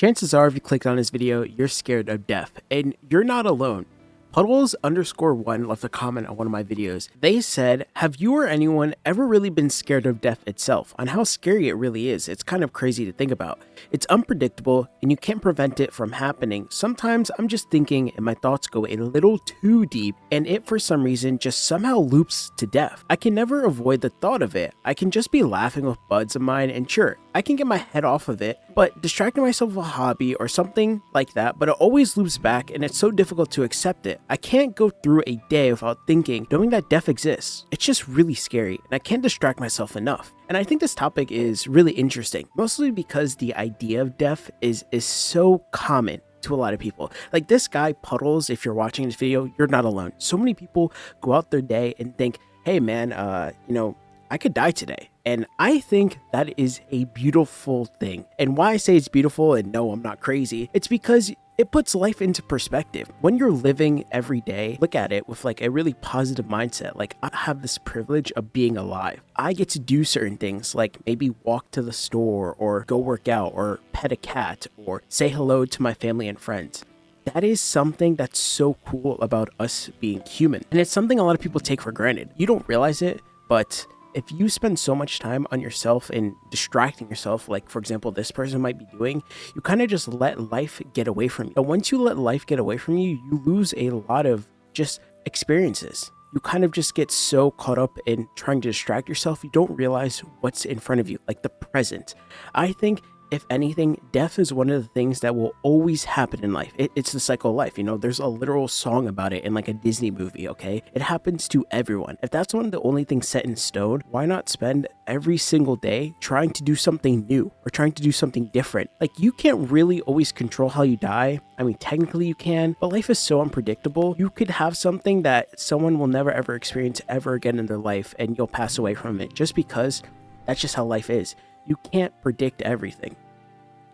Chances are if you clicked on this video, you're scared of death, and you're not alone. Puddles_1 left a comment on one of my videos. They said, have you or anyone ever really been scared of death itself, on how scary it really is? It's kind of crazy to think about. It's unpredictable and you can't prevent it from happening. Sometimes I'm just thinking and my thoughts go a little too deep and it for some reason just somehow loops to death. I can never avoid the thought of it. I can just be laughing with buds of mine and sure, I can get my head off of it, but distracting myself with a hobby or something like that, but it always loops back and it's so difficult to accept it. I can't go through a day without thinking, knowing that death exists. It's just really scary and I can't distract myself enough. And I think this topic is really interesting, mostly because the idea of death is so common to a lot of people. Like this guy Puddles, if you're watching this video, you're not alone. So many people go out their day and think, hey man, I could die today. And I think that is a beautiful thing. And why I say it's beautiful and no, I'm not crazy, it's because it puts life into perspective. When you're living every day, look at it with like a really positive mindset. Like I have this privilege of being alive. I get to do certain things like maybe walk to the store or go work out or pet a cat or say hello to my family and friends. That is something that's so cool about us being human. And it's something a lot of people take for granted. You don't realize it, but if you spend so much time on yourself and distracting yourself, like for example, this person might be doing, you kind of just let life get away from you. And once you let life get away from you, you lose a lot of just experiences. You kind of just get so caught up in trying to distract yourself, you don't realize what's in front of you, like the present. I think if anything, death is one of the things that will always happen in life. It's the cycle of life. You know, there's a literal song about it in like a Disney movie, okay? It happens to everyone. If that's one of the only things set in stone, why not spend every single day trying to do something new or trying to do something different? Like you can't really always control how you die. I mean, technically you can, but life is so unpredictable. You could have something that someone will never ever experience ever again in their life and you'll pass away from it just because that's just how life is. You can't predict everything.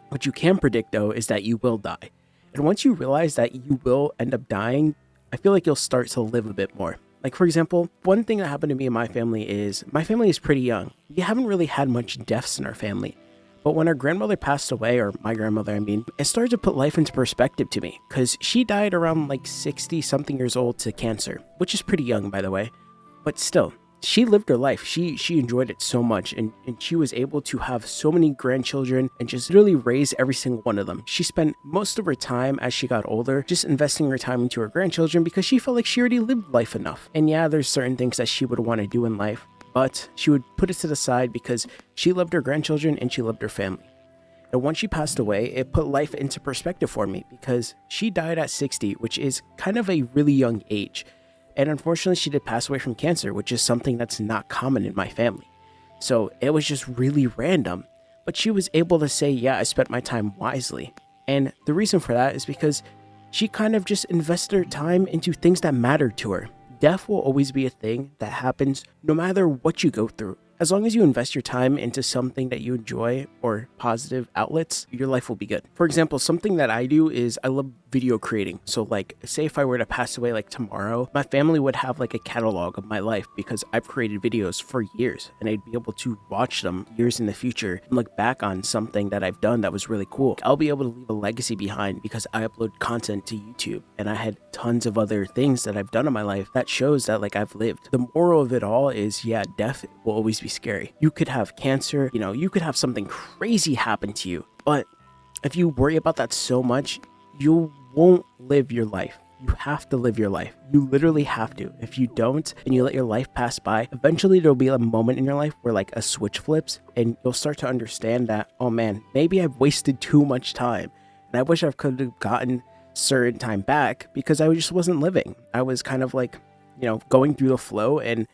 What you can predict though is that you will die. And once you realize that you will end up dying, I feel like you'll start to live a bit more. Like for example, one thing that happened to me and my family is pretty young. We haven't really had much deaths in our family. But when our grandmother passed away, or my grandmother, it started to put life into perspective to me because she died around like 60 something years old to cancer, which is pretty young by the way, but still. She lived her life. She enjoyed it so much and she was able to have so many grandchildren and just literally raise every single one of them. She spent most of her time as she got older just investing her time into her grandchildren because she felt like she already lived life enough. And yeah, there's certain things that she would want to do in life, but she would put it to the side because she loved her grandchildren and she loved her family. And once she passed away, it put life into perspective for me because she died at 60, which is kind of a really young age. And unfortunately, she did pass away from cancer, which is something that's not common in my family. So it was just really random. But she was able to say, yeah, I spent my time wisely. And the reason for that is because she kind of just invested her time into things that mattered to her. Death will always be a thing that happens no matter what you go through. As long as you invest your time into something that you enjoy or positive outlets, your life will be good. For example, something that I do is I love video creating. So like, say if I were to pass away like tomorrow, my family would have like a catalog of my life because I've created videos for years and I'd be able to watch them years in the future and look back on something that I've done that was really cool. I'll be able to leave a legacy behind because I upload content to YouTube and I had tons of other things that I've done in my life that shows that like I've lived. The moral of it all is, yeah, death will always be scary. You could have cancer, you could have something crazy happen to you, but if you worry about that so much, you won't live your life. You have to live your life. You literally have to. If you don't and you let your life pass by, eventually there'll be a moment in your life where like a switch flips and you'll start to understand that, oh man, maybe I've wasted too much time and I wish I could have gotten certain time back because I just wasn't living. I was kind of like, going through the flow and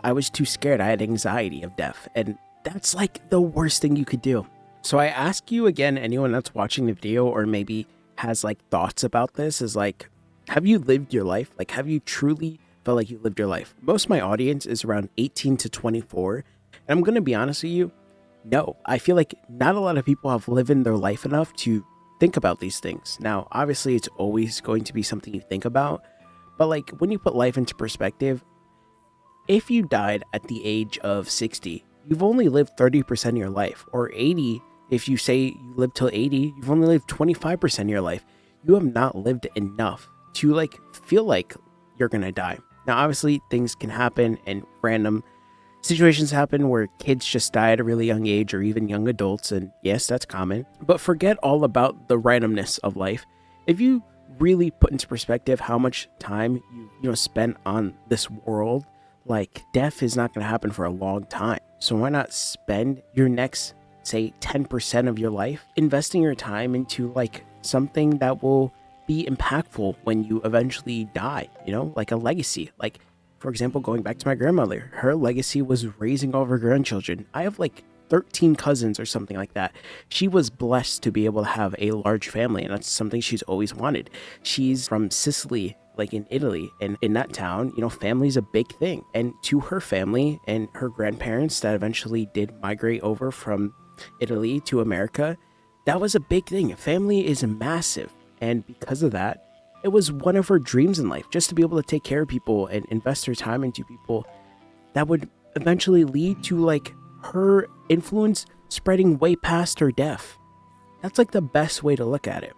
I was too scared. I had anxiety of death and that's like the worst thing you could do. So I ask you again, anyone that's watching the video or maybe has like thoughts about this is like, have you lived your life? Like, have you truly felt like you lived your life? Most of my audience is around 18 to 24. And I'm going to be honest with you. No, I feel like not a lot of people have lived in their life enough to think about these things. Now, obviously it's always going to be something you think about, but like when you put life into perspective, if you died at the age of 60, you've only lived 30% of your life, or 80 If you say you live till 80, you've only lived 25% of your life. You have not lived enough to like feel like you're gonna die. Now, obviously, things can happen and random situations happen where kids just die at a really young age or even young adults, and yes, that's common. But forget all about the randomness of life. If you really put into perspective how much time you spent on this world, like death is not going to happen for a long time. So why not spend your next, say, 10% of your life investing your time into like something that will be impactful when you eventually die, like a legacy. Like, for example, going back to my grandmother, her legacy was raising all of her grandchildren. I have like 13 cousins or something like that. She was blessed to be able to have a large family, and that's something she's always wanted. She's from Sicily, like in Italy, and in that town, family's a big thing. And to her family and her grandparents that eventually did migrate over from Italy to America, that was a big thing. Family is massive, and because of that, it was one of her dreams in life, just to be able to take care of people and invest her time into people that would eventually lead to like her influence spreading way past her death. That's like the best way to look at it.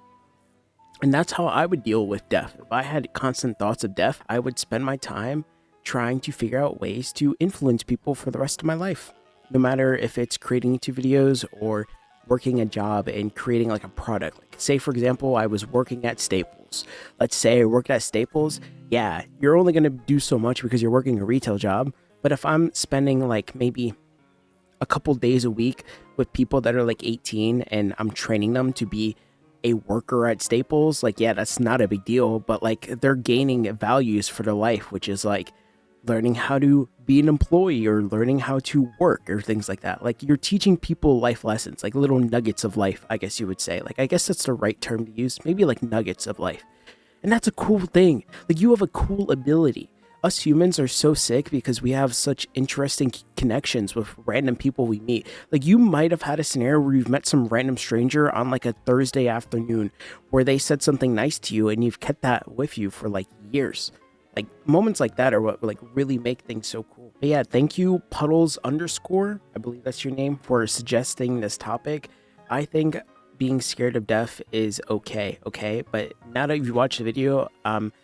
And that's how I would deal with death. If I had constant thoughts of death, I would spend my time trying to figure out ways to influence people for the rest of my life. No matter if it's creating YouTube videos or working a job and creating like a product. Like, say, for example, I was working at Staples. Let's say I worked at Staples. Yeah, you're only going to do so much because you're working a retail job. But if I'm spending like maybe a couple days a week with people that are like 18 and I'm training them to be a worker at Staples, like, yeah, that's not a big deal. But like they're gaining values for their life, which is like learning how to be an employee or learning how to work or things like that. Like, you're teaching people life lessons, like little nuggets of life, I guess you would say. Like, I guess that's the right term to use, maybe like nuggets of life. And that's a cool thing. Like, you have a cool ability. Us humans are so sick because we have such interesting connections with random people we meet. Like, you might have had a scenario where you've met some random stranger on like a Thursday afternoon where they said something nice to you and you've kept that with you for like years. Like, moments like that are what like really make things so cool. But yeah, thank you, Puddles_, I believe that's your name, for suggesting this topic. I think being scared of death is okay? But now that you've watched the video, I'm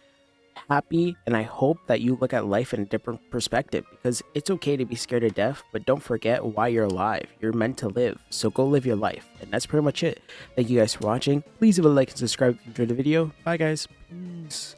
happy and I hope that you look at life in a different perspective, because it's okay to be scared of death, but don't forget why you're alive. You're meant to live, so go live your life. And that's pretty much it. Thank you guys for watching. Please leave a like and subscribe if you enjoyed the video. Bye guys. Peace.